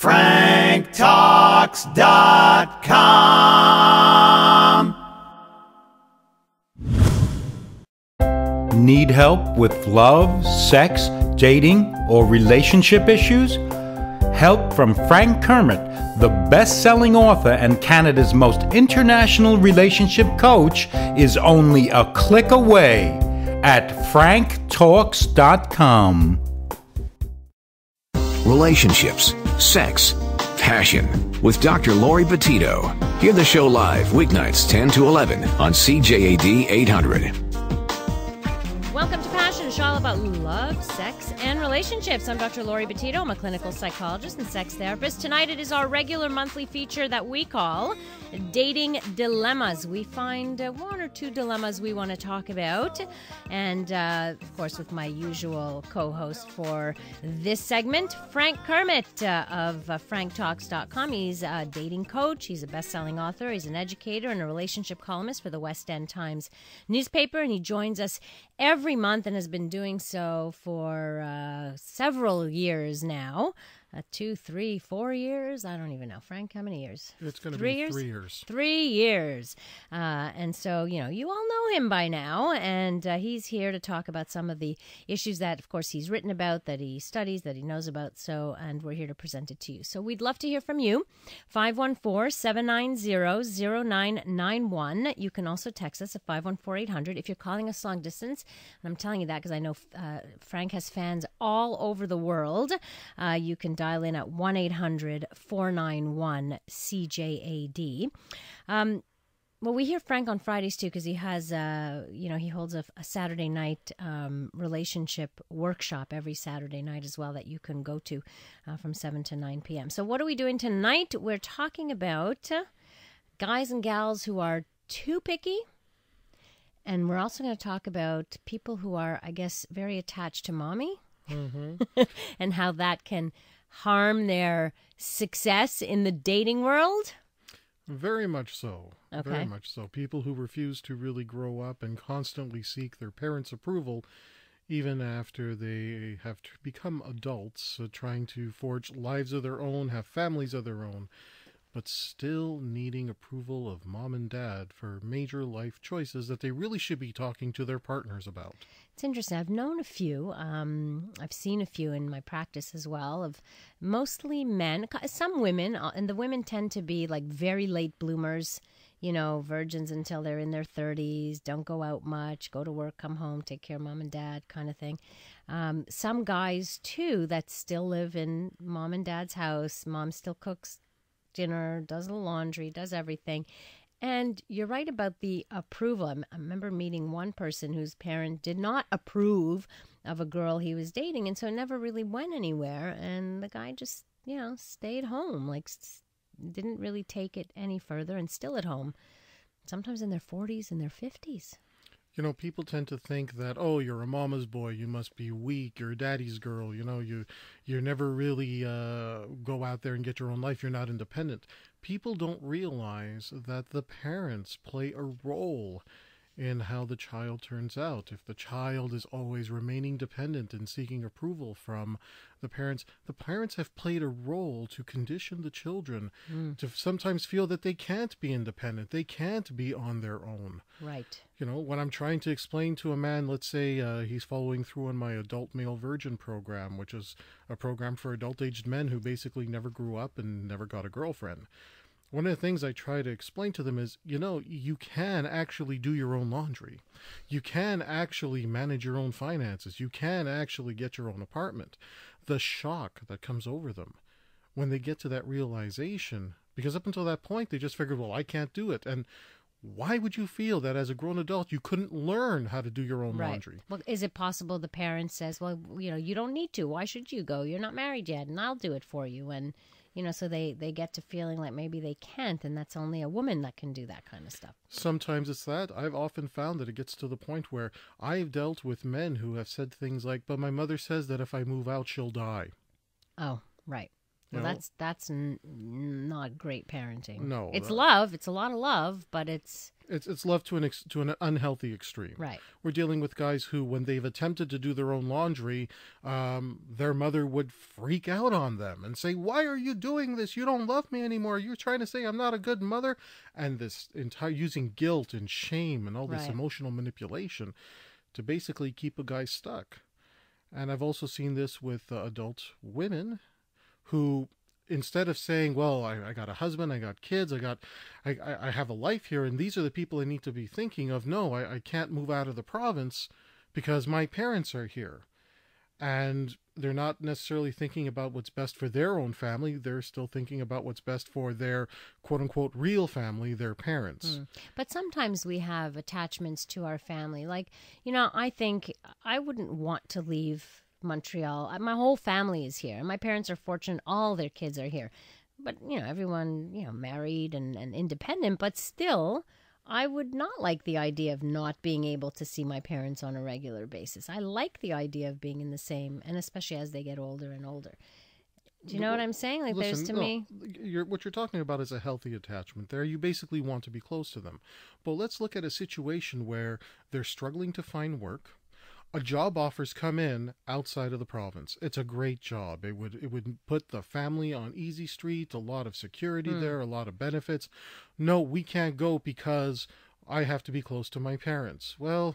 franktalks.com. Need help with love, sex, dating, or relationship issues? Help from Frank Kermit, the best-selling author and Canada's most international relationship coach, is only a click away at franktalks.com. Relationships, sex, passion with Dr. Laurie Betito. Hear the show live weeknights 10 to 11 on CJAD 800. Welcome to Passion, a show all about love, sex, and relationships. I'm Dr. Laurie Betito. I'm a clinical psychologist and sex therapist. Tonight it is our regular monthly feature that we call Dating Dilemmas. We find one or two dilemmas we want to talk about. And, of course, with my usual co-host for this segment, Frank Kermit of franktalks.com. He's a dating coach. He's a best-selling author. He's an educator and a relationship columnist for the West End Times newspaper. And he joins us every month and has been doing so for several years now. 2, 3, 4 years? I don't even know. Frank, how many years? It's going to be 3 years. 3 years. And so, you all know him by now. And he's here to talk about some of the issues that, of course, he's written about, that he studies, that he knows about. So, and we're here to present it to you. So we'd love to hear from you. 514-790-0991. You can also text us at 514-800 if you're calling us long distance. And I'm telling you that because I know Frank has fans all over the world. You can dial in at 1-800-491-CJAD. Well, we hear Frank on Fridays, too, because he has, he holds a Saturday night relationship workshop every Saturday night as well that you can go to from 7 to 9 p.m. So what are we doing tonight? We're talking about guys and gals who are too picky. And we're also going to talk about people who are, I guess, very attached to mommy. Mm-hmm. And how that can harm their success in the dating world? Very much so. Okay. Very much so. People who refuse to really grow up and constantly seek their parents' approval, even after they have to become adults, trying to forge lives of their own, have families of their own, but still needing approval of mom and dad for major life choices that they really should be talking to their partners about. It's interesting. I've known a few. I've seen a few in my practice as well, of mostly men, some women, and the women tend to be like very late bloomers, virgins until they're in their 30s, don't go out much, go to work, come home, take care of mom and dad kind of thing. Some guys, too, that still live in mom and dad's house. Mom still cooks dinner, does the laundry, does everything. And you're right about the approval. I remember meeting one person whose parent did not approve of a girl he was dating, and so it never really went anywhere. And the guy just, stayed home, didn't really take it any further, and still at home, sometimes in their 40s and their 50s. People tend to think that, oh, you're a mama's boy, you must be weak, you're a daddy's girl, you never really go out there and get your own life, you're not independent. People don't realize that the parents play a role in how the child turns out. If the child is always remaining dependent and seeking approval from the parents have played a role to condition the children to sometimes feel that they can't be independent, they can't be on their own. Right. When I'm trying to explain to a man, let's say he's following through on my adult male virgin program, which is a program for adult-aged men who basically never grew up and never got a girlfriend. One of the things I try to explain to them is, you can actually do your own laundry. You can actually manage your own finances. You can actually get your own apartment. The shock that comes over them when they get to that realization, because up until that point, they just figured, well, I can't do it. And why would you feel that as a grown adult, you couldn't learn how to do your own laundry? Well, is it possible the parent says, well, you don't need to. Why should you go? You're not married yet, and I'll do it for you. And so they get to feeling like maybe they can't, and that's only a woman that can do that kind of stuff. Sometimes it's that. I've often found that it gets to the point where I've dealt with men who have said things like, but my mother says that if I move out, she'll die. Oh, right. Well, that's not great parenting. No. It's love. It's a lot of love, but it's It's love to an unhealthy extreme. Right. We're dealing with guys who, when they've attempted to do their own laundry, their mother would freak out on them and say, "Why are you doing this? You don't love me anymore. You're trying to say I'm not a good mother." And this entire using guilt and shame and all this Right. emotional manipulation to basically keep a guy stuck. And I've also seen this with adult women who, instead of saying, well, I got a husband, I got kids, I have a life here, and these are the people I need to be thinking of. No, I can't move out of the province because my parents are here. And they're not necessarily thinking about what's best for their own family. They're still thinking about what's best for their quote-unquote real family, their parents. But sometimes we have attachments to our family. Like, I think I wouldn't want to leave Montreal. My whole family is here. And my parents are fortunate. All their kids are here. But, everyone, married and independent. But still, I would not like the idea of not being able to see my parents on a regular basis. I like the idea of being in the same, and especially as they get older and older. Do you know what I'm saying? Like, Listen, there's to me... what you're talking about is a healthy attachment there. You basically want to be close to them. But let's look at a situation where they're struggling to find work. A job offers come in outside of the province. It's a great job. It would put the family on easy street, a lot of security there, a lot of benefits. No, we can't go because I have to be close to my parents. Well,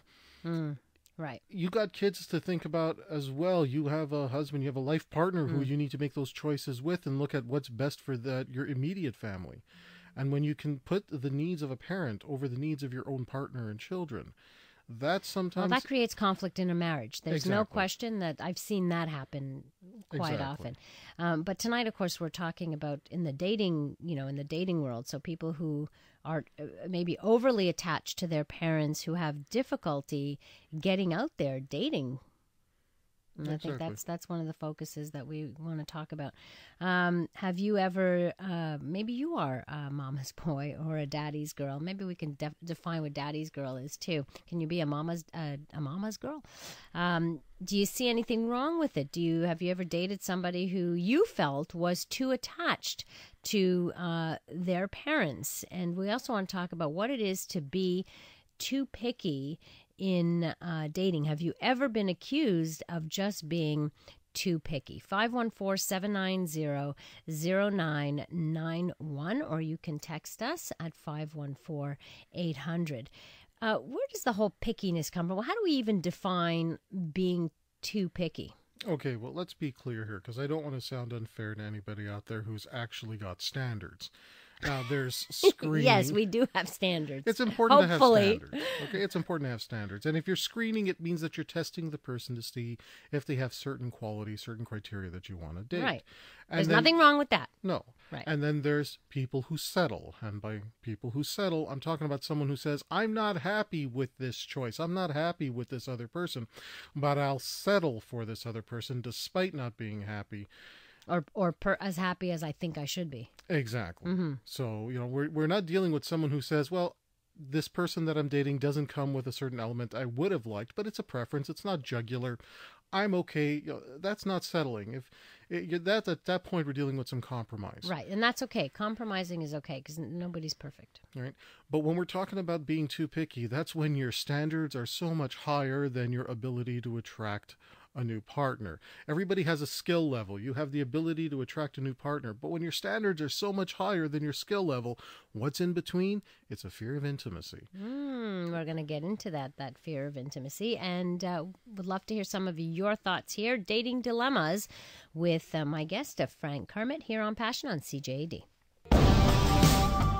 Right. you got kids to think about as well. You have a husband, you have a life partner who you need to make those choices with and look at what's best for your immediate family. And when you can put the needs of a parent over the needs of your own partner and children, that sometimes... Well, that creates conflict in a marriage. There's no Exactly. question that I've seen that happen quite Exactly. often. But tonight, of course, we're talking about in the dating world. So people who are maybe overly attached to their parents, who have difficulty getting out there dating. And I think that's one of the focuses that we want to talk about. Have you ever, maybe you are a mama's boy or a daddy's girl. Maybe we can define what daddy's girl is too. Can you be a mama's girl? Do you see anything wrong with it? Have you ever dated somebody who you felt was too attached to their parents? And we also want to talk about what it is to be too picky in dating. Have you ever been accused of just being too picky? 514-790-0991, or you can text us at 514-800. Where does the whole pickiness come from? How do we even define being too picky? Okay, well, let's be clear here, because I don't want to sound unfair to anybody out there who's actually got standards. Now, there's screening. Yes, we do have standards. It's important Hopefully. to have standards. Okay, it's important to have standards. And if you're screening, it means that you're testing the person to see if they have certain qualities, certain criteria that you want to date. Right. And There's then- nothing wrong with that. No. Right. And then there's people who settle. And by people who settle, I'm talking about someone who says, I'm not happy with this choice. I'm not happy with this other person, but I'll settle for this other person despite not being happy. Or as happy as I think I should be. Exactly. Mm-hmm. So, we're not dealing with someone who says, well, this person that I'm dating doesn't come with a certain element I would have liked, but it's a preference. It's not jugular. I'm okay. That's not settling. At that point, we're dealing with some compromise. Right. And that's okay. Compromising is okay because nobody's perfect. Right. But when we're talking about being too picky, that's when your standards are so much higher than your ability to attract a new partner. Everybody has a skill level. You have the ability to attract a new partner. But when your standards are so much higher than your skill level, what's in between? It's a fear of intimacy. We're going to get into that fear of intimacy, and would love to hear some of your thoughts here. Dating dilemmas with my guest, Frank Kermit, here on Passion on CJAD.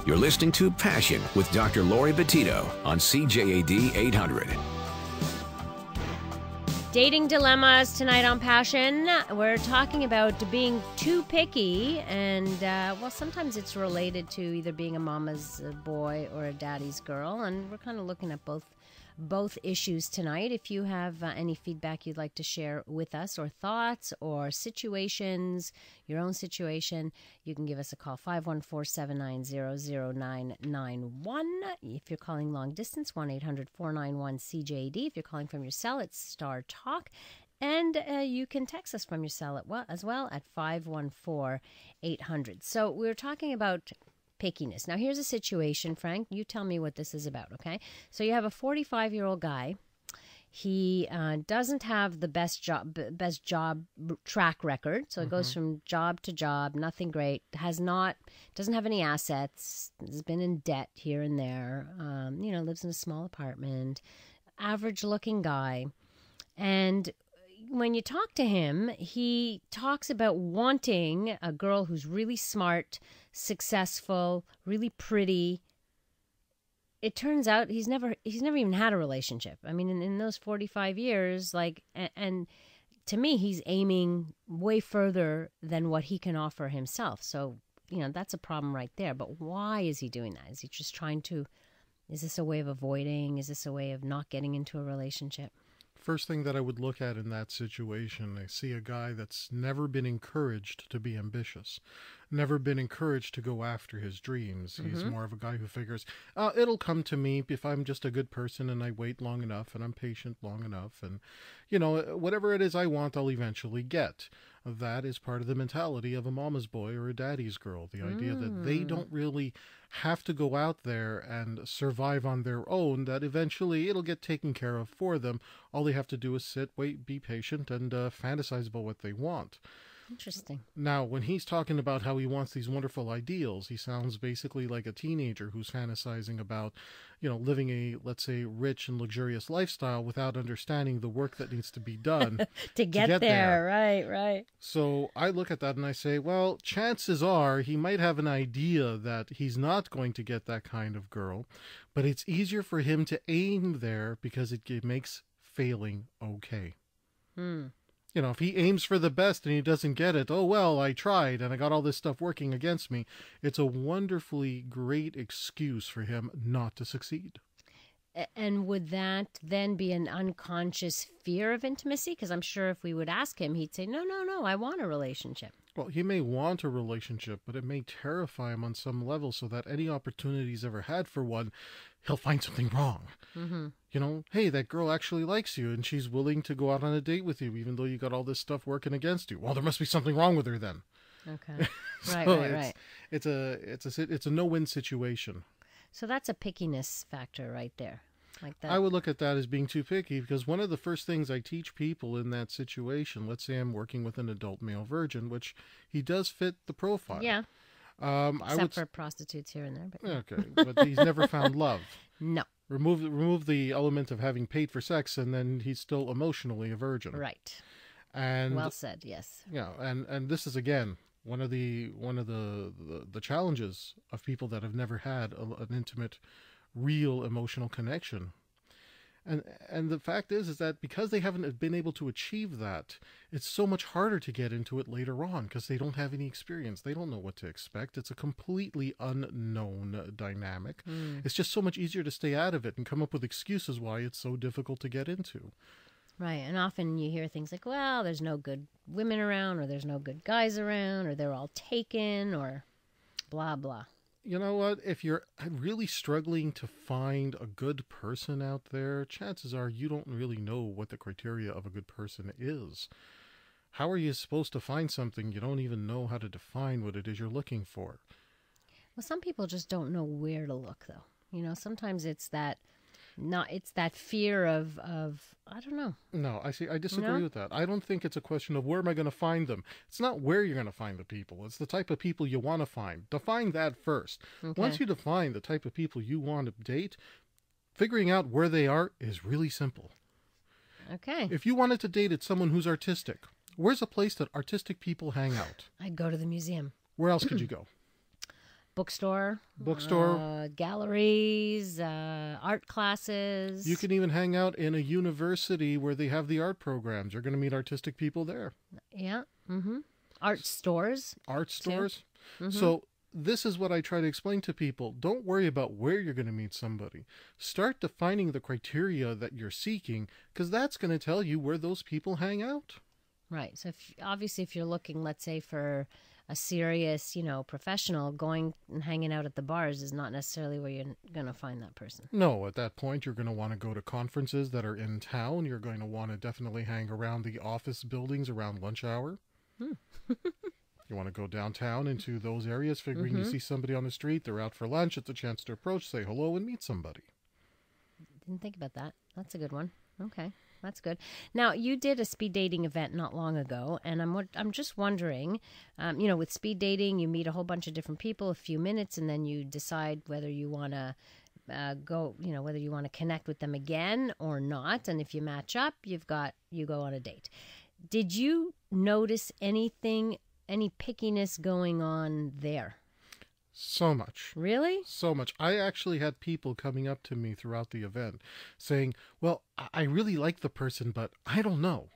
You're listening to Passion with Dr. Laurie Betito on CJAD 800. Dating dilemmas tonight on Passion. We're talking about being too picky, and sometimes it's related to either being a mama's boy or a daddy's girl, and we're kind of looking at both issues tonight. If you have any feedback you'd like to share with us, or thoughts or situations, your own situation, you can give us a call, 514-790-0991. If you're calling long distance, 1-800-491-CJD. If you're calling from your cell, it's Star Talk. And you can text us from your cell as well at 514-800. So we're talking about pickiness. Now, here's a situation, Frank. You tell me what this is about, okay? So you have a 45-year-old guy. He doesn't have the best job track record. So it goes from job to job, nothing great, doesn't have any assets, has been in debt here and there, lives in a small apartment, average looking guy. And when you talk to him, he talks about wanting a girl who's really smart, successful, really pretty. It turns out he's never even had a relationship. I mean, in those 45 years, and to me, he's aiming way further than what he can offer himself. So, that's a problem right there. But why is he doing that? Is he just is this a way of avoiding? Is this a way of not getting into a relationship? First thing that I would look at in that situation, I see a guy that's never been encouraged to be ambitious, never been encouraged to go after his dreams. He's more of a guy who figures, it'll come to me if I'm just a good person and I wait long enough and I'm patient long enough. And, whatever it is I want, I'll eventually get. That is part of the mentality of a mama's boy or a daddy's girl. The idea that they don't really have to go out there and survive on their own, that eventually it'll get taken care of for them. All they have to do is sit, wait, be patient, and fantasize about what they want. Interesting. Now, when he's talking about how he wants these wonderful ideals, he sounds basically like a teenager who's fantasizing about, living a, let's say, rich and luxurious lifestyle without understanding the work that needs to be done to get there. Right. So I look at that and I say, well, chances are he might have an idea that he's not going to get that kind of girl, but it's easier for him to aim there because it makes failing okay. If he aims for the best and he doesn't get it, oh, well, I tried and I got all this stuff working against me. It's a wonderfully great excuse for him not to succeed. And would that then be an unconscious fear of intimacy? Because I'm sure if we would ask him, he'd say, no, I want a relationship. Well, he may want a relationship, but it may terrify him on some level so that any opportunity he's ever had for one, he'll find something wrong. Hey, that girl actually likes you and she's willing to go out on a date with you, even though you got all this stuff working against you. Well, there must be something wrong with her then. Okay. Right. It's a no-win situation. So that's a pickiness factor right there. Like that. I would look at that as being too picky, because one of the first things I teach people in that situation, let's say I'm working with an adult male virgin, which he does fit the profile. Yeah. Except for prostitutes here and there. But... Okay, but he's never found love. No. Remove the element of having paid for sex, and then he's still emotionally a virgin. Right. And well said. Yes. Yeah, and this is again one of the challenges of people that have never had an intimate, real emotional connection. And the fact is that because they haven't been able to achieve that, it's so much harder to get into it later on because they don't have any experience. They don't know what to expect. It's a completely unknown dynamic. It's just so much easier to stay out of it and come up with excuses why it's so difficult to get into. Right, and often you hear things like, well, there's no good women around, or there's no good guys around, or they're all taken, or blah, blah. You know what? If you're really struggling to find a good person out there, chances are you don't really know what the criteria of a good person is. How are you supposed to find something you don't even know how to define what it is you're looking for? Well, some people just don't know where to look, though. Sometimes it's that fear of I don't know. No, I disagree with that. I don't think it's a question of where am I going to find them. It's not where you're going to find the people. It's the type of people you want to find. Define that first. Okay. Once you define the type of people you want to date, figuring out where they are is really simple. Okay. If you wanted to date someone who's artistic, where's a place that artistic people hang out? I'd go to the museum. Where else could you go? Bookstore, galleries, art classes. You can even hang out in a university where they have the art programs. You're going to meet artistic people there. Yeah. Art stores. Art stores. So this is what I try to explain to people. Don't worry about where you're going to meet somebody. Start defining the criteria that you're seeking, because that's going to tell you where those people hang out. Right. So if you're looking, let's say, for a serious, professional, going and hanging out at the bars is not necessarily where you're going to find that person. No, at that point, you're going to want to go to conferences that are in town. You're going to want to definitely hang around the office buildings around lunch hour. You want to go downtown into those areas, figuring you see somebody on the street, they're out for lunch, it's a chance to approach, say hello, and meet somebody. Didn't think about that. That's a good one. Okay, that's good. Now, you did a speed dating event not long ago, and I'm just wondering, with speed dating, you meet a whole bunch of different people, a few minutes, and then you decide whether you want to whether you want to connect with them again or not. And if you match up, you go on a date. Did you notice any pickiness going on there? So much. Really? So much. I actually had people coming up to me throughout the event saying, well, I really like the person, but I don't know.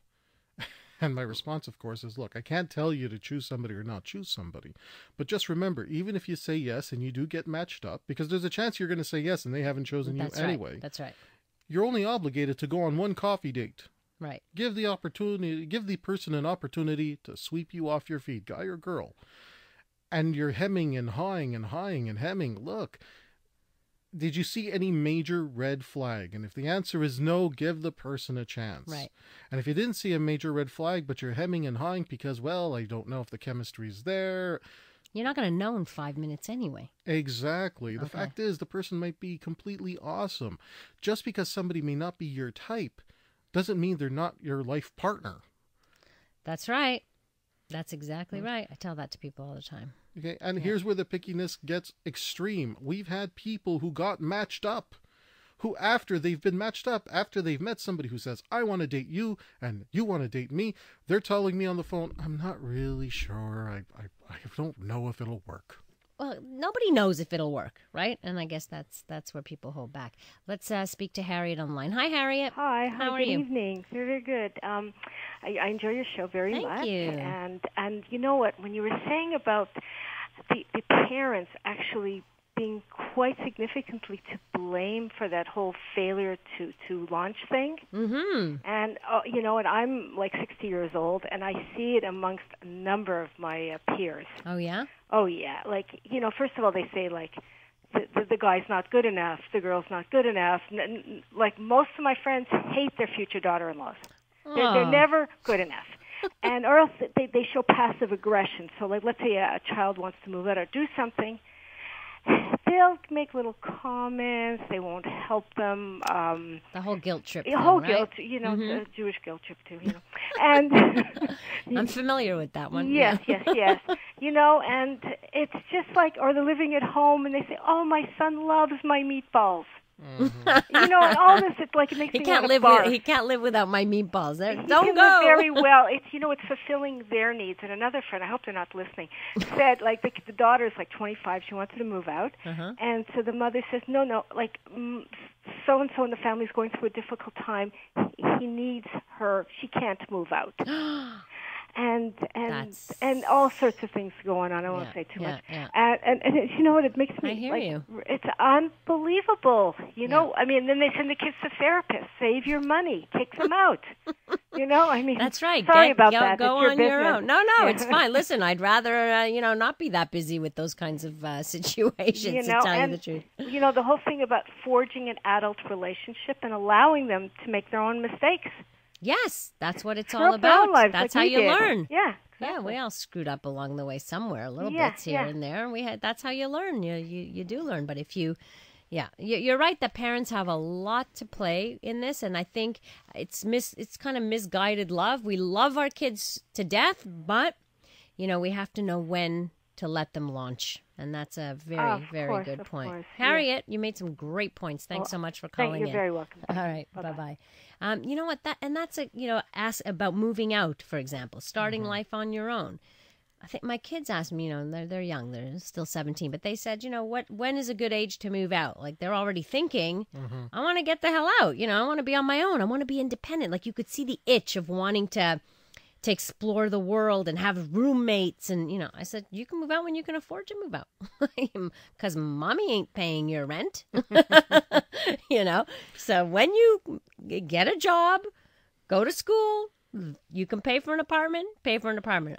And my response, of course, is, look, I can't tell you to choose somebody or not choose somebody. But just remember, even if you say yes and you do get matched up, because there's a chance you're going to say yes and they haven't chosen you anyway. That's right. You're only obligated to go on one coffee date. Right. Give the person an opportunity to sweep you off your feet, guy or girl. And you're hemming and hawing and hemming. Look, did you see any major red flag? And if the answer is no, give the person a chance. Right. And if you didn't see a major red flag, but you're hemming and hawing because, well, I don't know if the chemistry's there. You're not going to know in 5 minutes anyway. Exactly. The fact is, the person might be completely awesome. Just because somebody may not be your type doesn't mean they're not your life partner. That's right. That's exactly right. I tell that to people all the time. Okay, and here's where the pickiness gets extreme. We've had people who got matched up, who after they've been matched up, after they've met somebody who says, I want to date you and you want to date me, they're telling me on the phone, I'm not really sure. I don't know if it'll work. Well, nobody knows if it'll work, right? And I guess that's where people hold back. Let's speak to Harriet online. Hi, Harriet. Hi. How are you? Good evening. Very good. I enjoy your show very much. Thank you. And you know what? When you were saying about the parents actually being quite significantly to blame for that whole failure to launch thing. Mm-hmm. And, and I'm like 60 years old, and I see it amongst a number of my peers. Oh, yeah? Oh, yeah. Like, first of all, they say, like, the guy's not good enough, the girl's not good enough. Like, most of my friends hate their future daughter-in-laws. They're never good enough. And or else they show passive aggression. So, like, let's say a child wants to move out or do something. They'll make little comments. They won't help them. The whole guilt trip. The whole right? guilt, the Jewish guilt trip too. And I'm familiar with that one. Yes. And it's just like, or they're living at home and they say, "Oh, my son loves my meatballs." Mm-hmm. And all this, it's like it makes He me can't want to live. barf. He can't live without my meatballs. He Don't can go. live very well. It's it's fulfilling their needs. And another friend, I hope they're not listening, said like the daughter is like 25. She wanted to move out, and so the mother says, no, like so and so in the family is going through a difficult time. He needs her. She can't move out. And all sorts of things going on. I won't say too much. Yeah. And you know what? It makes me. I hear you. It's unbelievable. I mean, then they send the kids to therapists. Save your money. Kick them out. I mean. That's right. Sorry about that. Go it's on your your business. own. No, it's fine. Listen, I'd rather not be that busy with those kinds of situations. To tell you the truth. The whole thing about forging an adult relationship and allowing them to make their own mistakes. Yes, that's what it's all about. Lives, that's like how you did. learn. Yeah. Exactly. Yeah, we all screwed up along the way somewhere, little bits here and there. That's how you learn. You do learn. But if you're right. The parents have a lot to play in this, and I think it's kind of misguided love. We love our kids to death, but we have to know when to let them launch, and that's a very, very good point. Course, Harriet, you made some great points. Thanks so much for calling in. You're very welcome. All right, bye-bye. You know what? That's ask about moving out, for example, starting life on your own. I think my kids asked me, they're young, they're still 17, but they said, when is a good age to move out? Like they're already thinking, I want to get the hell out. I want to be on my own. I want to be independent. Like you could see the itch of wanting to explore the world and have roommates. And, I said, you can move out when you can afford to move out because mommy ain't paying your rent, So when you get a job, go to school, you can pay for an apartment.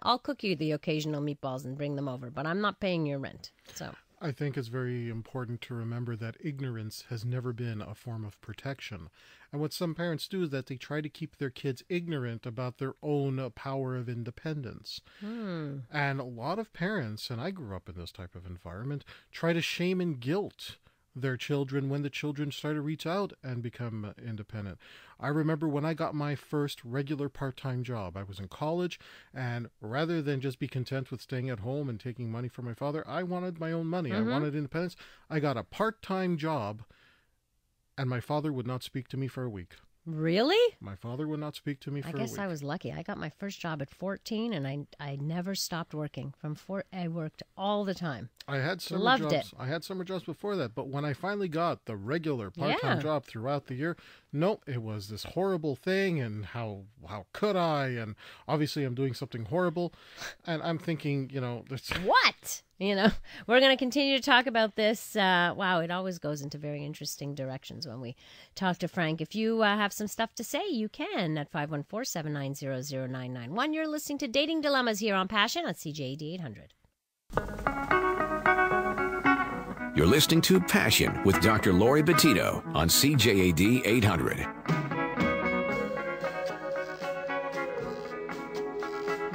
I'll cook you the occasional meatballs and bring them over, but I'm not paying your rent. So I think it's very important to remember that ignorance has never been a form of protection. And what some parents do is that they try to keep their kids ignorant about their own power of independence. And a lot of parents, and I grew up in this type of environment, try to shame and guilt their children when the children start to reach out and become independent. I remember when I got my first regular part-time job. I was in college, and rather than just be content with staying at home and taking money from my father, I wanted my own money. I wanted independence. I got a part-time job, and my father would not speak to me for a week. Really? My father would not speak to me for a week. I guess I was lucky. I got my first job at 14, and I never stopped working. I worked all the time. I had summer Loved jobs. it. I had summer jobs before that, but when I finally got the regular part-time job throughout the year, no, it was this horrible thing, and how could I? And obviously, I'm doing something horrible, and I'm thinking, What? We're going to continue to talk about this. Wow, it always goes into very interesting directions when we talk to Frank. If you have some stuff to say, you can at 514-790-0991. You're listening to Dating Dilemmas here on Passion on CJAD 800. You're listening to Passion with Dr. Laurie Betito on CJAD 800.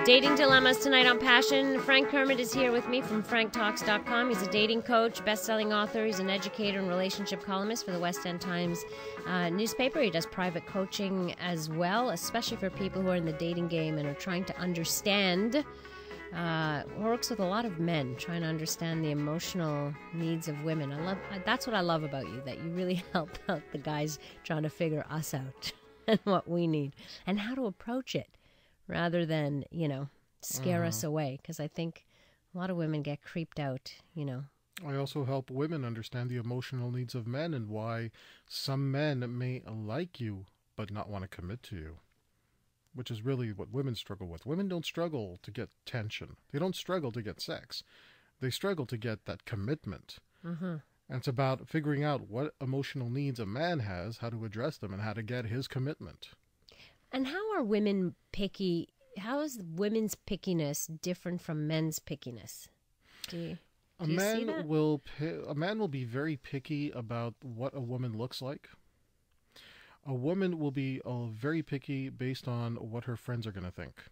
Dating Dilemmas tonight on Passion. Frank Kermit is here with me from franktalks.com. He's a dating coach, best-selling author. He's an educator and relationship columnist for the West End Times newspaper. He does private coaching as well, especially for people who are in the dating game and are trying to understand. Works with a lot of men, trying to understand the emotional needs of women. That's what I love about you, that you really help out the guys trying to figure us out and what we need and how to approach it, rather than, scare us away. Because I think a lot of women get creeped out, I also help women understand the emotional needs of men and why some men may like you but not want to commit to you, which is really what women struggle with. Women don't struggle to get tension. They don't struggle to get sex. They struggle to get that commitment. And it's about figuring out what emotional needs a man has, how to address them, and how to get his commitment. And how are women picky? How is women's pickiness different from men's pickiness? Do you see that? A man will be very picky about what a woman looks like. A woman will be very picky based on what her friends are going to think.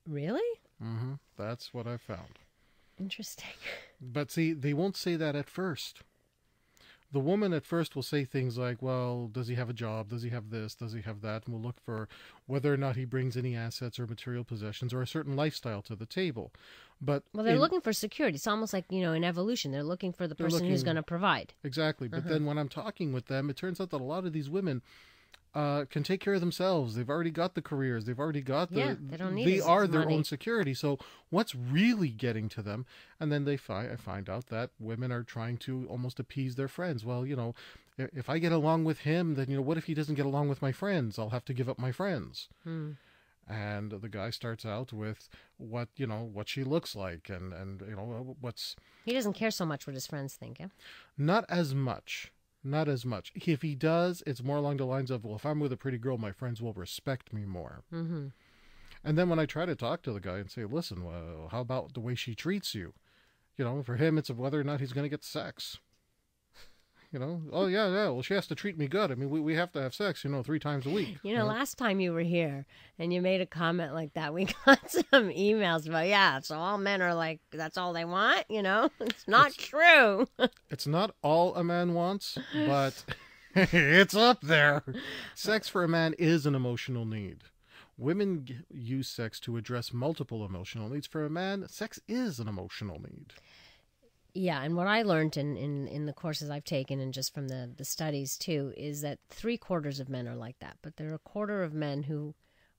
Really? That's what I've found. Interesting. But see, they won't say that at first. The woman at first will say things like, well, does he have a job? Does he have this? Does he have that? And we'll look for whether or not he brings any assets or material possessions or a certain lifestyle to the table. But they're looking for security. It's almost like, in evolution. They're looking for the person who's going to provide. Exactly. But then when I'm talking with them, it turns out that a lot of these women can take care of themselves. They've already got the careers. They've already got they don't need they are their money. own security. So what's really getting to them? And then I find out that women are trying to almost appease their friends. Well, if I get along with him, then, what if he doesn't get along with my friends? I'll have to give up my friends. And the guy starts out with what she looks like and what's... He doesn't care so much what his friends think, yeah? Not as much. Not as much. If he does, it's more along the lines of, well, if I'm with a pretty girl, my friends will respect me more. And then when I try to talk to the guy and say, listen, well, how about the way she treats you? For him, it's of whether or not he's going to get sex. Oh, yeah, well, she has to treat me good. I mean, we have to have sex, 3 times a week. Last time you were here and you made a comment like that, we got some emails about, so all men are like, that's all they want, It's not true. It's not all a man wants, but it's up there. Sex for a man is an emotional need. Women use sex to address multiple emotional needs. For a man, sex is an emotional need. Yeah, and what I learned in the courses I've taken and just from the studies too is that 3/4 of men are like that, but there are 1/4 of men who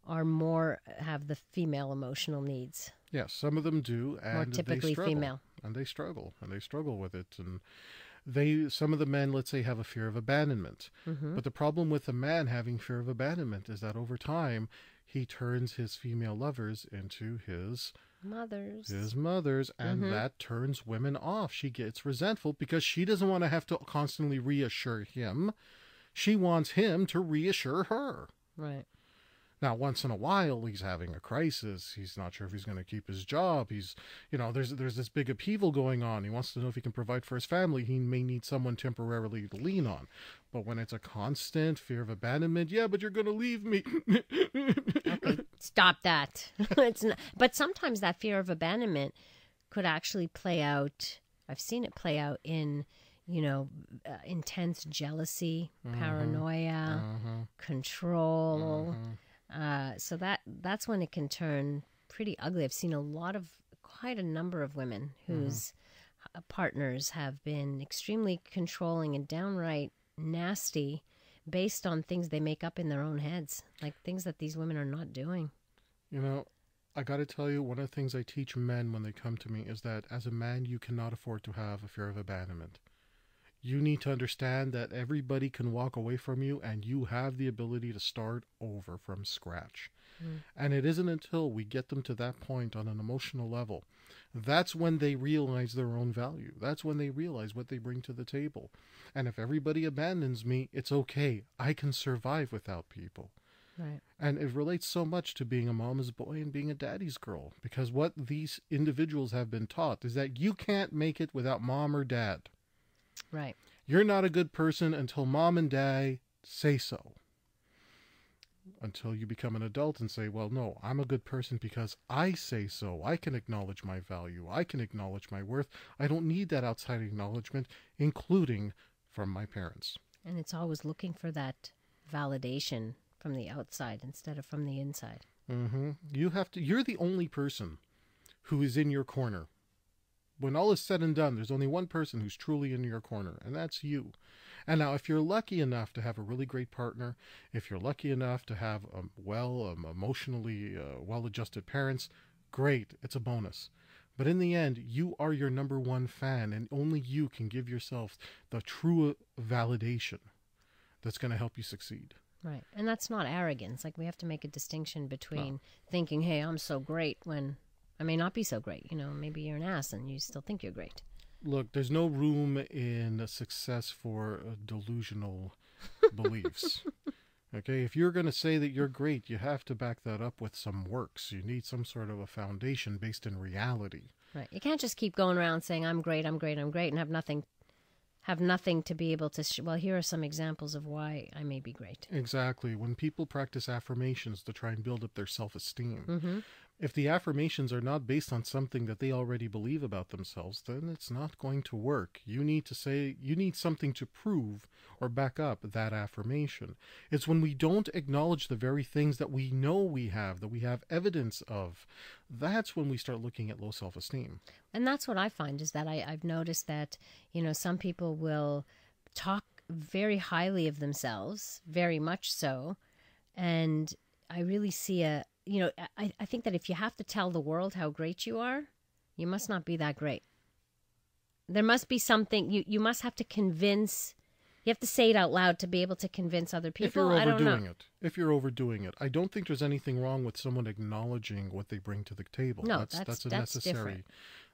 are have the female emotional needs. Yes, some of them do, and more typically they struggle, female. And they struggle with it, and some of the men, let's say, have a fear of abandonment. But the problem with a man having fear of abandonment is that over time he turns his female lovers into his mothers, and that turns women off. She gets resentful because she doesn't want to have to constantly reassure him. She wants him to reassure her. Right. Now, once in a while, he's having a crisis. He's not sure if he's going to keep his job. He's, there's this big upheaval going on. He wants to know if he can provide for his family. He may need someone temporarily to lean on. But when it's a constant fear of abandonment, yeah, but you're going to leave me. Okay, stop that. It's not, but sometimes that fear of abandonment could actually play out. I've seen it play out in, intense jealousy, paranoia, control. So that's when it can turn pretty ugly. I've seen quite a number of women whose partners have been extremely controlling and downright nasty based on things they make up in their own heads, like things that these women are not doing. I got to tell you, one of the things I teach men when they come to me is that as a man, you cannot afford to have a fear of abandonment. You need to understand that everybody can walk away from you and you have the ability to start over from scratch. And it isn't until we get them to that point on an emotional level, that's when they realize their own value. That's when they realize what they bring to the table. And if everybody abandons me, it's okay. I can survive without people. Right. And it relates so much to being a mama's boy and being a daddy's girl, because what these individuals have been taught is that you can't make it without mom or dad. Right. You're not a good person until mom and dad say so. Until you become an adult and say, well, no, I'm a good person because I say so. I can acknowledge my value. I can acknowledge my worth. I don't need that outside acknowledgement, including from my parents. And it's always looking for that validation from the outside instead of from the inside. You're the only person who is in your corner. When all is said and done, there's only one person who's truly in your corner, and that's you. And now, if you're lucky enough to have a really great partner, if you're lucky enough to have emotionally well-adjusted parents, great, it's a bonus. But in the end, you are your number one fan, and only you can give yourself the true validation that's going to help you succeed. Right. And that's not arrogance. Like, we have to make a distinction between thinking, hey, I'm so great, when I may not be so great. Maybe you're an ass and you still think you're great. Look, there's no room in success for delusional beliefs. Okay, if you're going to say that you're great, you have to back that up with some works. You need some sort of a foundation based in reality. Right. You can't just keep going around saying, I'm great, I'm great, I'm great, and have nothing to be able to, well, here are some examples of why I may be great. Exactly. When people practice affirmations to try and build up their self-esteem, if the affirmations are not based on something that they already believe about themselves, then it's not going to work. You need something to prove or back up that affirmation. It's when we don't acknowledge the very things that we know we have, that we have evidence of, that's when we start looking at low self-esteem. And that's what I find, is that I've noticed that, some people will talk very highly of themselves, very much so, and I really see I think that if you have to tell the world how great you are, you must not be that great. There must be something, you must have to convince, you have to say it out loud to be able to convince other people. If you're overdoing it. I don't think there's anything wrong with someone acknowledging what they bring to the table. No, that's necessary. Different.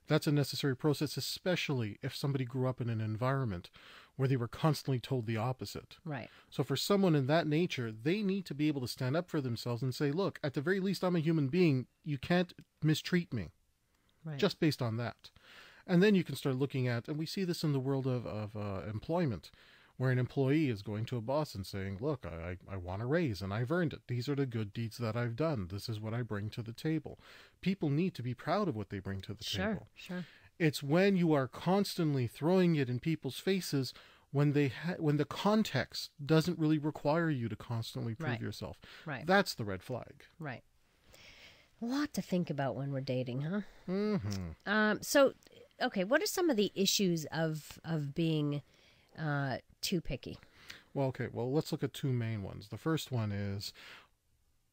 That's a necessary process, especially if somebody grew up in an environment where they were constantly told the opposite. Right. So for someone in that nature, they need to be able to stand up for themselves and say, look, at the very least, I'm a human being. You can't mistreat me. Right. Just based on that. And then you can start looking at, and we see this in the world of employment, where an employee is going to a boss and saying, look, I want a raise and I've earned it. These are the good deeds that I've done. This is what I bring to the table. People need to be proud of what they bring to the table. Sure. It's when you are constantly throwing it in people's faces, when the context doesn't really require you to constantly prove yourself. Right. That's the red flag. Right. A lot to think about when we're dating, huh? Mm-hmm. So, okay, what are some of the issues of being too picky? Well, let's look at two main ones. The first one is,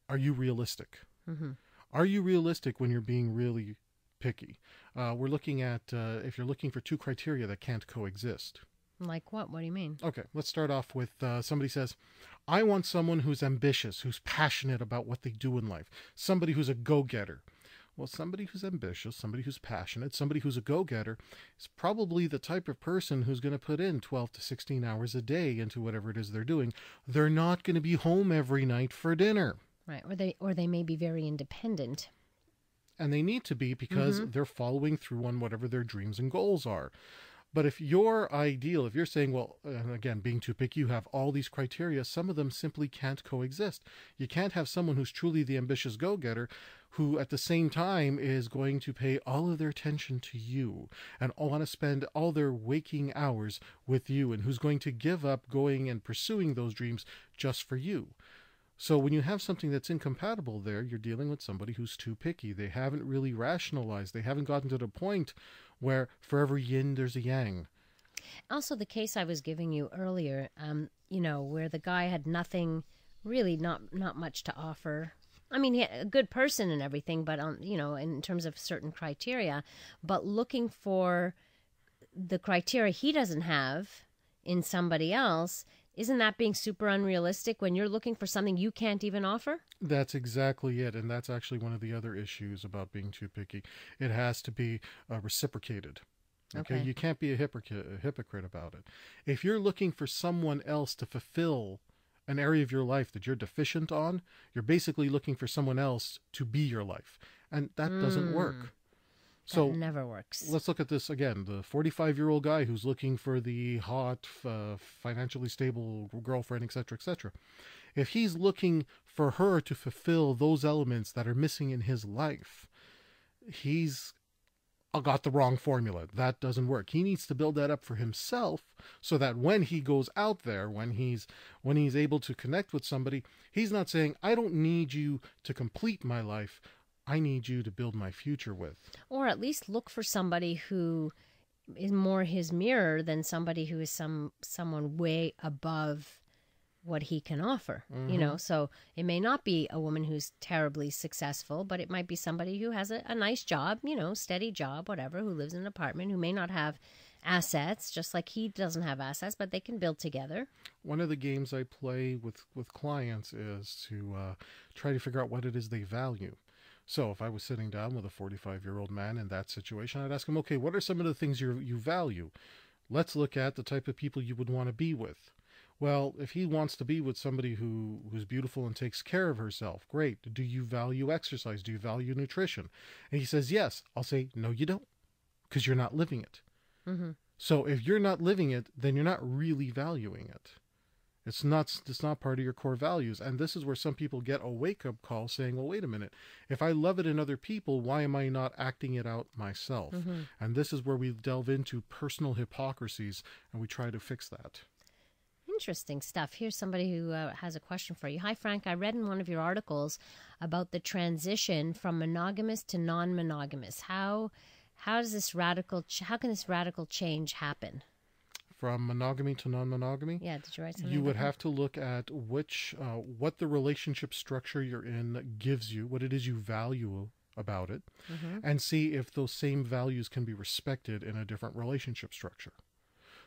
are you realistic? Mm-hmm. Are you realistic when you're being really picky? We're looking at if you're looking for two criteria that can't coexist. Like what? What do you mean? Okay, let's start off with somebody says, I want someone who's ambitious, who's passionate about what they do in life, somebody who's a go-getter. Well, somebody who's ambitious, somebody who's passionate, somebody who's a go-getter is probably the type of person who's going to put in 12 to 16 hours a day into whatever it is they're doing. They're not going to be home every night for dinner. Right. Or they may be very independent. And they need to be, because they're following through on whatever their dreams and goals are. But if your ideal, if you're saying, well, and again, being too picky, you have all these criteria, some of them simply can't coexist. You can't have someone who's truly the ambitious go-getter who at the same time is going to pay all of their attention to you and want to spend all their waking hours with you, and who's going to give up going and pursuing those dreams just for you. So when you have something that's incompatible there, you're dealing with somebody who's too picky. They haven't really rationalized. They haven't gotten to the point where for every yin, there's a yang. Also, the case I was giving you earlier, where the guy had nothing, really not much to offer. I mean, he a good person and everything, but, in terms of certain criteria, but looking for the criteria he doesn't have in somebody else, isn't that being super unrealistic when you're looking for something you can't even offer? That's exactly it. And that's actually one of the other issues about being too picky. It has to be reciprocated. Okay? You can't be a hypocrite about it. If you're looking for someone else to fulfill an area of your life that you're deficient on, you're basically looking for someone else to be your life. And that doesn't work. So that never works. Let's look at this again. The 45-year-old guy who's looking for the hot, financially stable girlfriend, etc., etc. If he's looking for her to fulfill those elements that are missing in his life, he's got the wrong formula. That doesn't work. He needs to build that up for himself so that when he goes out there, when he's able to connect with somebody, he's not saying, I don't need you to complete my life. I need you to build my future with. Or at least look for somebody who is more his mirror than somebody who is someone way above what he can offer. So it may not be a woman who's terribly successful, but it might be somebody who has a nice job, steady job, whatever, who lives in an apartment, who may not have assets, just like he doesn't have assets, but they can build together. One of the games I play with clients is to try to figure out what it is they value. So if I was sitting down with a 45-year-old man in that situation, I'd ask him, okay, what are some of the things you value? Let's look at the type of people you would want to be with. Well, if he wants to be with somebody who's beautiful and takes care of herself, great. Do you value exercise? Do you value nutrition? And he says, yes. I'll say, no, you don't, because you're not living it. So if you're not living it, then you're not really valuing it. It's not part of your core values. And this is where some people get a wake-up call saying, well, wait a minute. If I love it in other people, why am I not acting it out myself? And this is where we delve into personal hypocrisies, and we try to fix that. Interesting stuff. Here's somebody who has a question for you. Hi, Frank. I read in one of your articles about the transition from monogamous to non-monogamous. How can this radical change happen? From monogamy to non-monogamy? Yeah, did you write something? You would have to look at what the relationship structure you're in gives you, what it is you value about it, and see if those same values can be respected in a different relationship structure.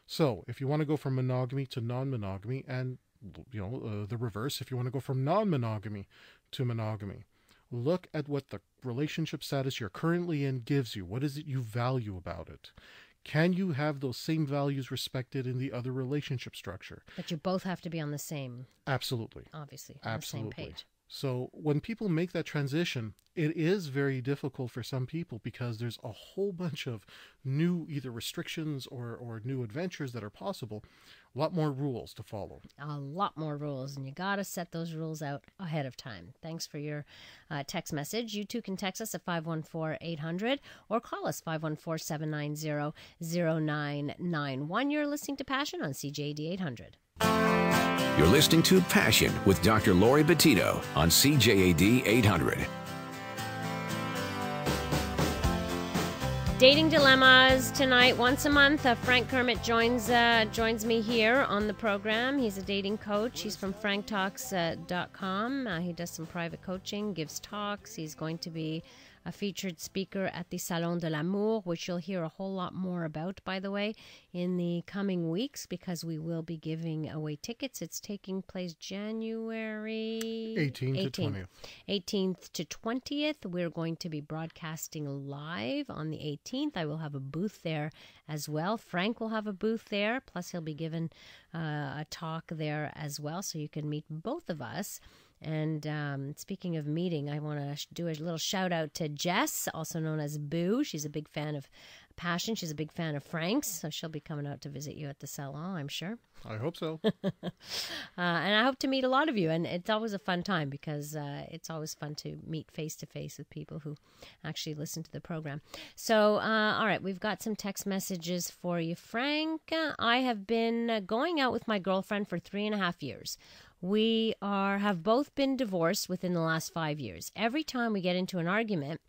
So if you want to go from monogamy to non-monogamy, and the reverse, if you want to go from non-monogamy to monogamy, look at what the relationship status you're currently in gives you. What is it you value about it? Can you have those same values respected in the other relationship structure? But you both have to be on the same. Absolutely. Obviously. On Absolutely. the same page. So when people make that transition, it is very difficult for some people because there's a whole bunch of new either restrictions or new adventures that are possible. A lot more rules to follow. A lot more rules, and you got to set those rules out ahead of time. Thanks for your text message. You too can text us at 514-800 or call us 514-790-0991. You're listening to Passion on CJAD 800. You're listening to Passion with Dr. Laurie Betito on CJAD 800. Dating dilemmas tonight. Once a month, Frank Kermit joins me here on the program. He's a dating coach. He's from franktalks.com. He does some private coaching, gives talks. He's going to be a featured speaker at the Salon de l'Amour, which you'll hear a whole lot more about, by the way, in the coming weeks, because we will be giving away tickets. It's taking place January 18th to 20th. 18th to 20th. We're going to be broadcasting live on the 18th. I will have a booth there as well. Frank will have a booth there, plus he'll be given a talk there as well, so you can meet both of us. And speaking of meeting, I want to do a little shout out to Jess, also known as Boo. She's a big fan of Passion. She's a big fan of Frank's, so she'll be coming out to visit you at the salon, I'm sure. I hope so. And I hope to meet a lot of you. And it's always a fun time because it's always fun to meet face-to-face with people who actually listen to the program. So, all right, we've got some text messages for you. Frank, I have been going out with my girlfriend for 3.5 years. We have both been divorced within the last 5 years. Every time we get into an argument,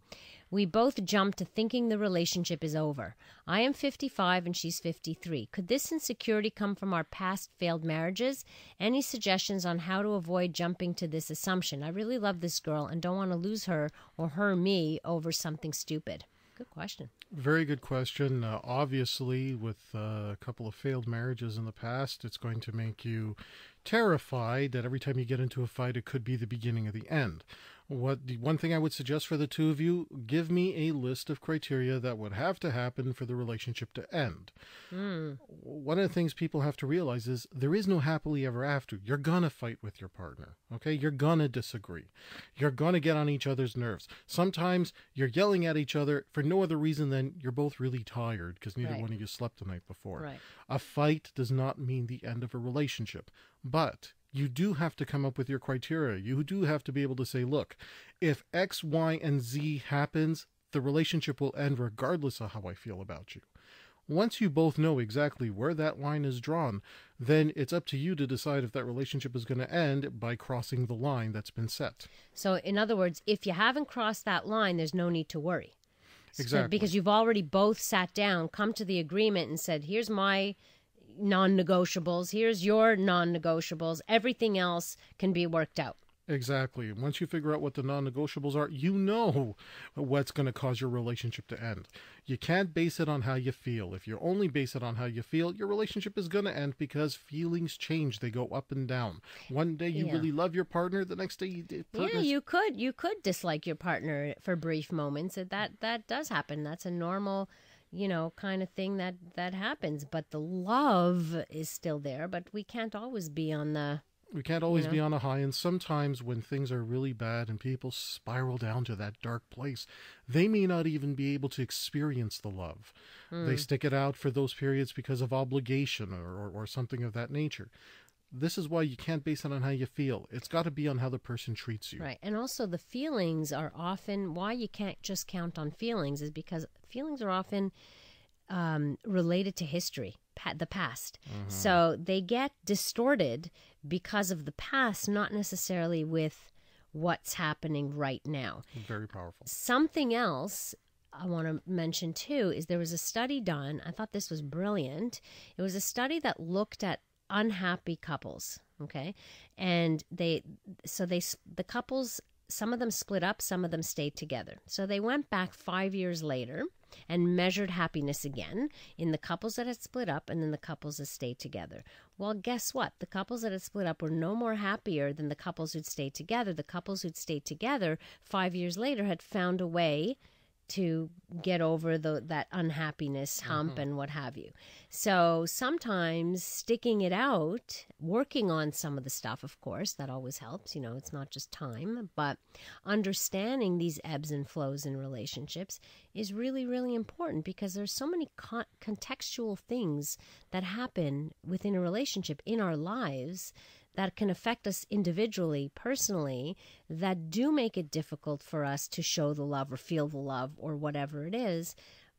we both jump to thinking the relationship is over. I am 55 and she's 53. Could this insecurity come from our past failed marriages? Any suggestions on how to avoid jumping to this assumption? I really love this girl and don't want to lose her or her me over something stupid. Good question. Very good question. Obviously, with a couple of failed marriages in the past, it's going to make you terrified that every time you get into a fight, it could be the beginning of the end. One thing I would suggest for the two of you, give me a list of criteria that would have to happen for the relationship to end. One of the things people have to realize is there is no happily ever after. You're going to fight with your partner, okay? You're going to disagree. You're going to get on each other's nerves. Sometimes you're yelling at each other for no other reason than you're both really tired because neither one of you slept the night before. Right. A fight does not mean the end of a relationship, but you do have to come up with your criteria. You do have to be able to say, look, if X, Y, and Z happens, the relationship will end regardless of how I feel about you. Once you both know exactly where that line is drawn, then it's up to you to decide if that relationship is going to end by crossing the line that's been set. So, in other words, if you haven't crossed that line, there's no need to worry. Exactly. Because you've already both sat down, come to the agreement and said, here's my non-negotiables, here's your non-negotiables, everything else can be worked out. Exactly. Once you figure out what the non-negotiables are, you know what's going to cause your relationship to end. You can't base it on how you feel. If you only base it on how you feel, your relationship is going to end because feelings change. They go up and down. One day you really love your partner, the next day you could dislike your partner for brief moments. That does happen. That's a normal kind of thing that happens, but the love is still there, but we can't always be on the be on a high, and sometimes when things are really bad and people spiral down to that dark place, they may not even be able to experience the love. They stick it out for those periods because of obligation or something of that nature. This is why you can't base it on how you feel. It's got to be on how the person treats you. Right. And also the feelings are often, why you can't just count on feelings is because feelings are often related to history, the past. So they get distorted because of the past, not necessarily with what's happening right now. Very powerful. Something else I want to mention too is there was a study done. I thought this was brilliant. It was a study that looked at unhappy couples, okay? And the couples, some of them split up, some of them stayed together. So they went back 5 years later and measured happiness again in the couples that had split up and then the couples that stayed together. Well, guess what? The couples that had split up were no more happier than the couples who'd stayed together. The couples who'd stayed together 5 years later had found a way to get over that unhappiness hump and what have you. So sometimes sticking it out, working on some of the stuff, of course, that always helps. It's not just time, but understanding these ebbs and flows in relationships is really, really important because there's so many contextual things that happen within a relationship in our lives that can affect us individually, personally, that do make it difficult for us to show the love or feel the love or whatever it is.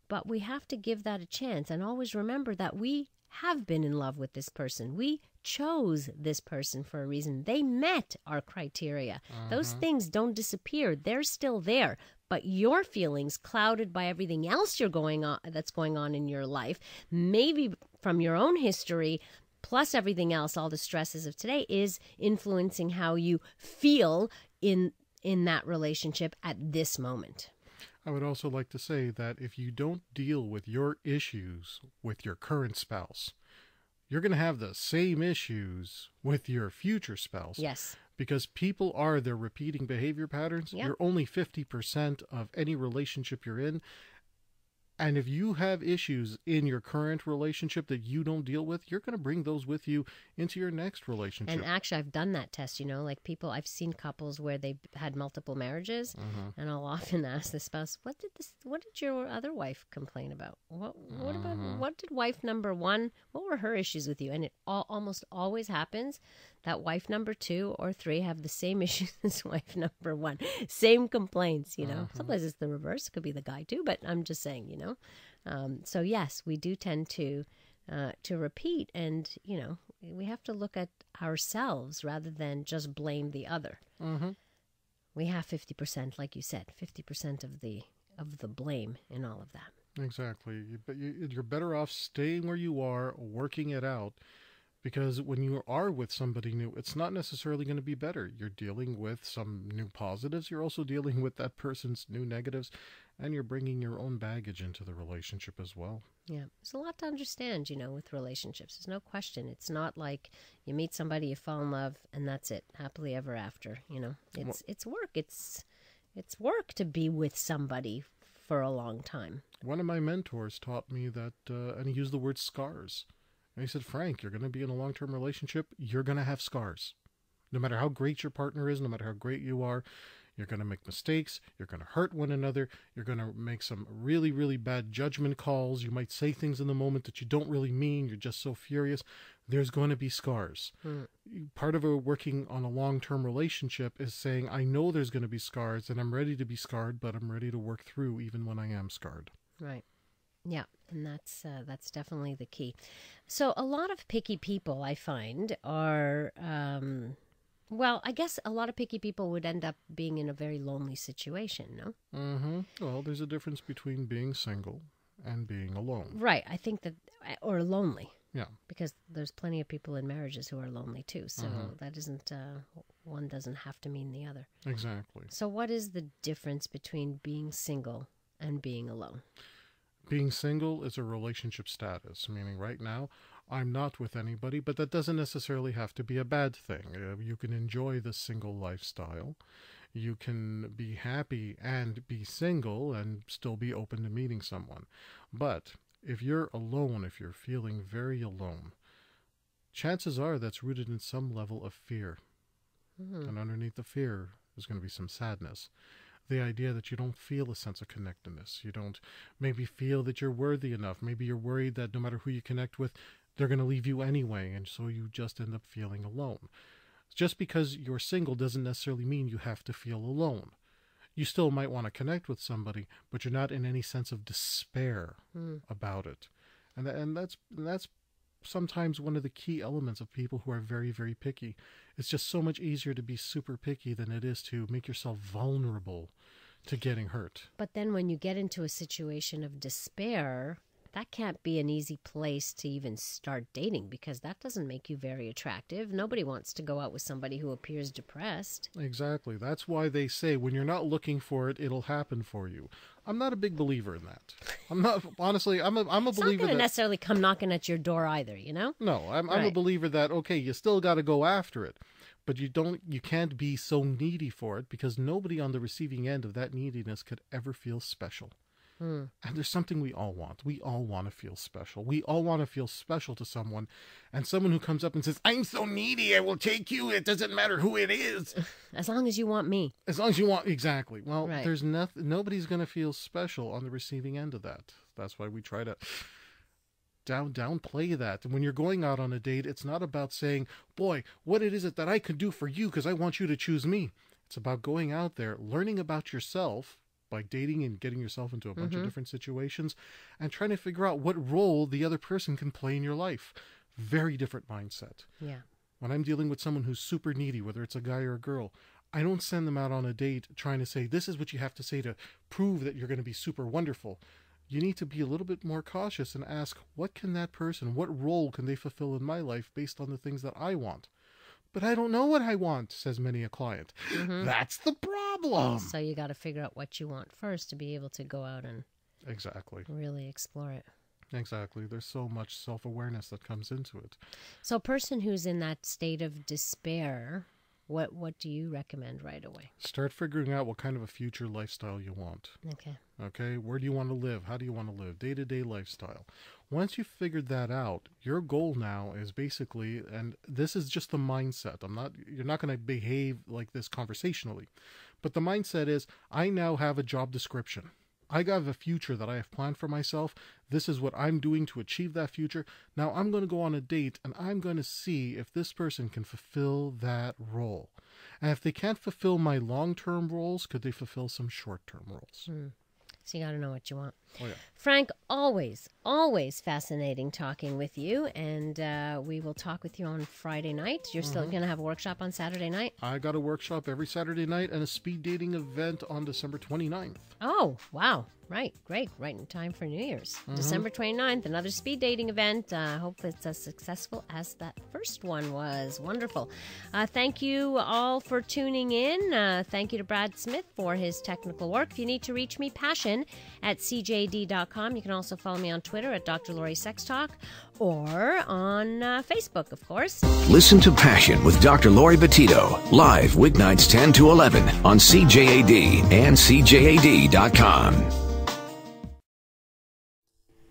But we have to give that a chance and always remember that we have been in love with this person. We chose this person for a reason. They met our criteria. Those things don't disappear. They're still there. But your feelings, clouded by everything else that's going on in your life, maybe from your own history, plus everything else, all the stresses of today, is influencing how you feel in that relationship at this moment. I would also like to say that if you don't deal with your issues with your current spouse, you're going to have the same issues with your future spouse. Yes. Because people are their repeating behavior patterns. Yep. You're only 50% of any relationship you're in. And if you have issues in your current relationship that you don't deal with, you're going to bring those with you into your next relationship. And actually, I've done that test, like I've seen couples where they've had multiple marriages, and I'll often ask the spouse, what did your other wife complain about? What did wife number one, what were her issues with you? And it almost always happens that wife number 2 or 3 have the same issues as wife number 1. Same complaints, Sometimes it's the reverse. It could be the guy too, but I'm just saying, So yes, we do tend to repeat, and, we have to look at ourselves rather than just blame the other. We have 50%, like you said, 50% of the blame in all of that. Exactly. But you're better off staying where you are, working it out. Because when you are with somebody new, it's not necessarily going to be better. You're dealing with some new positives. You're also dealing with that person's new negatives. And you're bringing your own baggage into the relationship as well. Yeah. There's a lot to understand, with relationships. There's no question. It's not like you meet somebody, you fall in love, and that's it. Happily ever after, It's work. It's work to be with somebody for a long time. One of my mentors taught me that, and he used the word scars. And he said, Frank, you're going to be in a long-term relationship. You're going to have scars. No matter how great your partner is, no matter how great you are, you're going to make mistakes. You're going to hurt one another. You're going to make some really, really bad judgment calls. You might say things in the moment that you don't really mean. You're just so furious. There's going to be scars. Part of working on a long-term relationship is saying, I know there's going to be scars, and I'm ready to be scarred, but I'm ready to work through even when I am scarred. Right. Yeah, and that's definitely the key. So a lot of picky people, I find, are, I guess a lot of picky people would end up being in a very lonely situation, no? Well, there's a difference between being single and being alone. Right, I think that, or lonely. Yeah. Because there's plenty of people in marriages who are lonely too, so that isn't, one doesn't have to mean the other. Exactly. So what is the difference between being single and being alone? Being single is a relationship status, meaning right now I'm not with anybody, but that doesn't necessarily have to be a bad thing. You can enjoy the single lifestyle. You can be happy and be single and still be open to meeting someone. But if you're alone, if you're feeling very alone, chances are that's rooted in some level of fear. And underneath the fear is going to be some sadness. The idea that you don't feel a sense of connectedness. You don't maybe feel that you're worthy enough. Maybe you're worried that no matter who you connect with, they're going to leave you anyway, and so you just end up feeling alone. Just because you're single doesn't necessarily mean you have to feel alone. You still might want to connect with somebody, but you're not in any sense of despair about it. And that's sometimes one of the key elements of people who are very, very picky. It's just so much easier to be super picky than it is to make yourself vulnerable to getting hurt. But then when you get into a situation of despair, that can't be an easy place to even start dating, because that doesn't make you very attractive. Nobody wants to go out with somebody who appears depressed. Exactly. That's why they say when you're not looking for it, it'll happen for you. I'm not a big believer in that. I'm not, honestly, I'm a believer it's not going to necessarily come knocking at your door either, No, I'm a believer that, okay, you still got to go after it, but you can't be so needy for it, because nobody on the receiving end of that neediness could ever feel special. And there's something we all want. We all want to feel special. We all want to feel special to someone. And someone who comes up and says, I'm so needy, I will take you. It doesn't matter who it is. As long as you want me. As long as you want, exactly. Well, there's nobody's going to feel special on the receiving end of that. That's why we try to downplay that. And when you're going out on a date, it's not about saying, boy, what is it that I could do for you because I want you to choose me. It's about going out there, learning about yourself, by dating and getting yourself into a bunch of different situations, and trying to figure out what role the other person can play in your life. Very different mindset. Yeah. When I'm dealing with someone who's super needy, whether it's a guy or a girl, I don't send them out on a date trying to say, this is what you have to say to prove that you're going to be super wonderful. You need to be a little bit more cautious and ask, what can that person, what role can they fulfill in my life based on the things that I want? But I don't know what I want, says many a client. That's the problem. So you got to figure out what you want first to be able to go out and really explore it. Exactly. There's so much self-awareness that comes into it. So a person who's in that state of despair, What do you recommend right away? Start figuring out what kind of a future lifestyle you want. Okay, where do you want to live? How do you want to live? Day-to-day lifestyle. Once you've figured that out, your goal now is basically, and this is just the mindset. You're not going to behave like this conversationally, but the mindset is, I now have a job description. I got a future that I have planned for myself. This is what I'm doing to achieve that future. Now I'm going to go on a date and I'm going to see if this person can fulfill that role. And if they can't fulfill my long-term roles, could they fulfill some short-term roles? So you got to know what you want. Oh, yeah. Frank, always fascinating talking with you. And we will talk with you on Friday night. You're still going to have a workshop on Saturday night? I got a workshop every Saturday night and a speed dating event on December 29th. Oh, wow. Right. Great. Right in time for New Year's. December 29th, another speed dating event. Hope it's as successful as that first one was. Wonderful. Thank you all for tuning in. Thank you to Brad Smith for his technical work. If you need to reach me, passion at cjd.com. You can also follow me on Twitter at Dr. Laurie Sex Talk or on Facebook, of course. Listen to Passion with Dr. Laurie Betito, live weeknights 10 to 11 on CJAD and CJAD.com.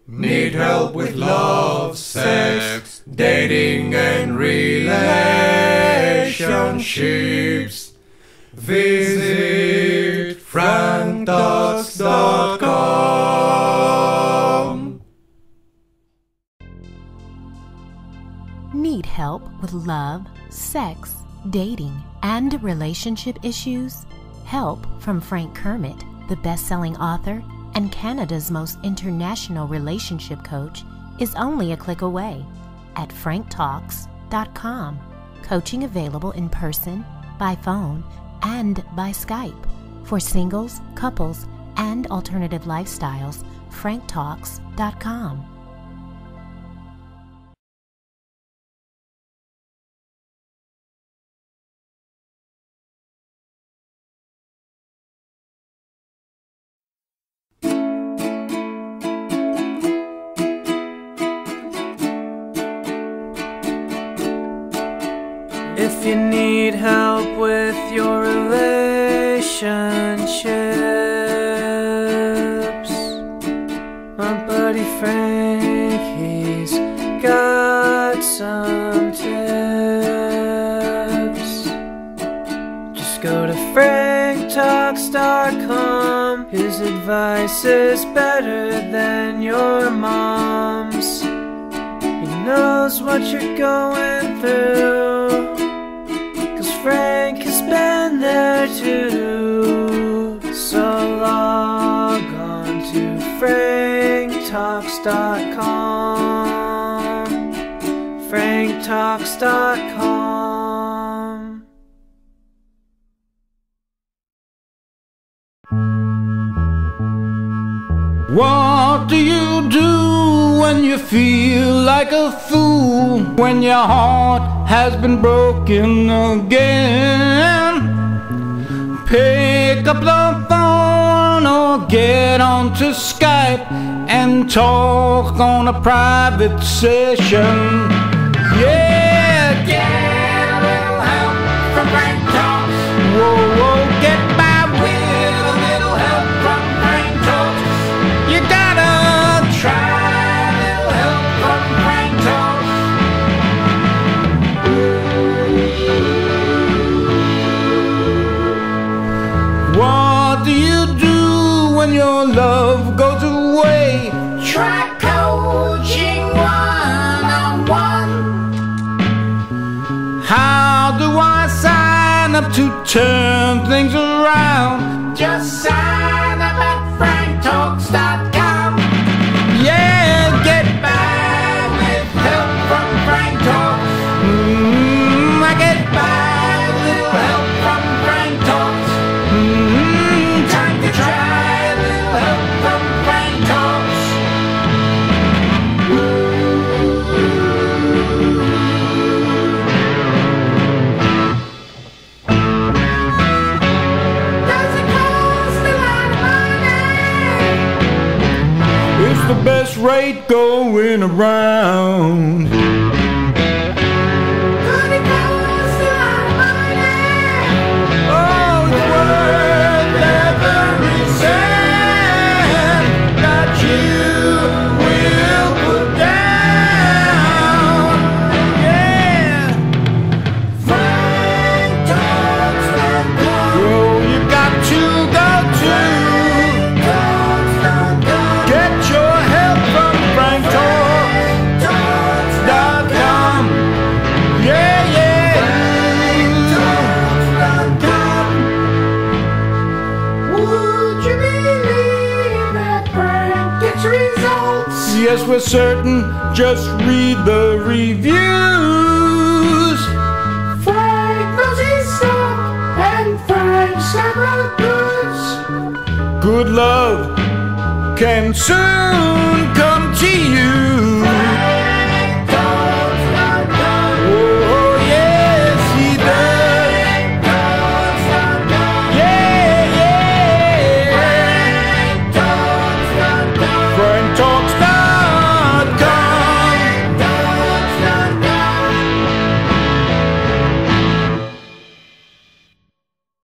Need help with love, sex, dating and relationships? Visit franktalks.com. Need help with love, sex, dating, and relationship issues? Help from Frank Kermit, the best-selling author and Canada's most international relationship coach, is only a click away at franktalks.com. Coaching available in person, by phone, and by Skype. For singles, couples, and alternative lifestyles, franktalks.com. If you need help with your relationships, my buddy Frank, he's got some tips. Just go to franktalks.com. His advice is better than your mom's. He knows what you're going through, Frank has been there too. So log on to franktalks.com. franktalks.com. What do you do when you feel like a fool? When your heart has been broken again? Pick up the phone or get onto Skype and talk on a private session. Yeah, get a little help from Frank Talks. Whoa, whoa, get by with a little help from Frank Talks. You gotta try a little help from Frank Talks. What do you do when your love goes away? Try coaching one-on-one. How do I sign up to turn things around? Just sign up at franktalks.com. Yeah, get by with help from Frank Talks. I get by with little help from Frank Talks. Time to try a little help from Frank Talks. Does it cost a lot of money? It's the best rate going around. Could it cost a lot of money? results. Yes, we're certain. Just read the reviews. Frank knows his stuff, and Frank's got goods. Good love can soon come.